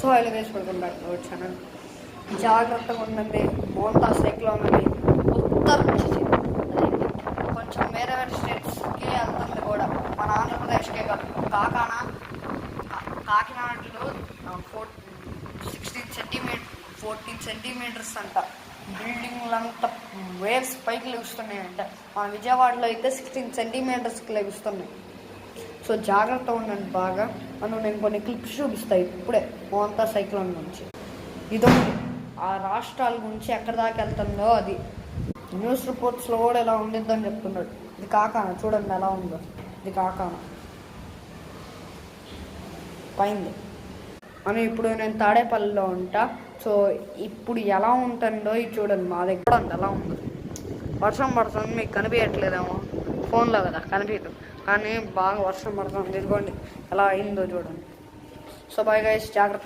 So ఇలా వేసి పడుకుంటారు వచ్చాను. జాగ్రత్తగా ఉండండి. మోంతా సైక్లోన్ ఉంది, ఉత్తర కొంచెం వేరే వేరే స్టేట్స్కి వెళ్తుంది కూడా, మన ఆంధ్రప్రదేశ్కే కాదు. కాకినాడలో 14 సెంటీమీటర్స్ అంట. బిల్డింగ్లంతా వేవ్స్ పైకి లెగుస్తున్నాయంట. మన విజయవాడలో అయితే 16 సెంటీమీటర్స్కి లెగుస్తున్నాయి. సో జాగ్రత్తగా ఉండండి బాగా. నేను కొన్ని క్లిప్స్ చూపిస్తాయి ఇప్పుడే మోంతా సైక్లోన్ నుంచి. ఇదో ఆ రాష్ట్రాల గురించి ఎక్కడి దాకా వెళ్తుందో అది న్యూస్ రిపోర్ట్స్లో కూడా ఎలా ఉండిద్దని చెప్తున్నాడు. ఇది కాకాన చూడండి ఎలా ఉందో. ఇది కాకాన పైంది అని. ఇప్పుడు నేను తాడేపల్లిలో ఉంటా. సో ఇప్పుడు ఎలా ఉంటుందో ఇది చూడండి. మా దగ్గర ఎలా ఉందో. వర్షం పడుతుంది, మీకు కనిపించట్లేదేమో ఫోన్లో కదా, కనిపించదు కానీ బాగా వర్షం పడుతుంది. ఇదిగోండి ఎలా అయిందో చూడండి. సో బాయ్ గైస్, జాగ్రత్త.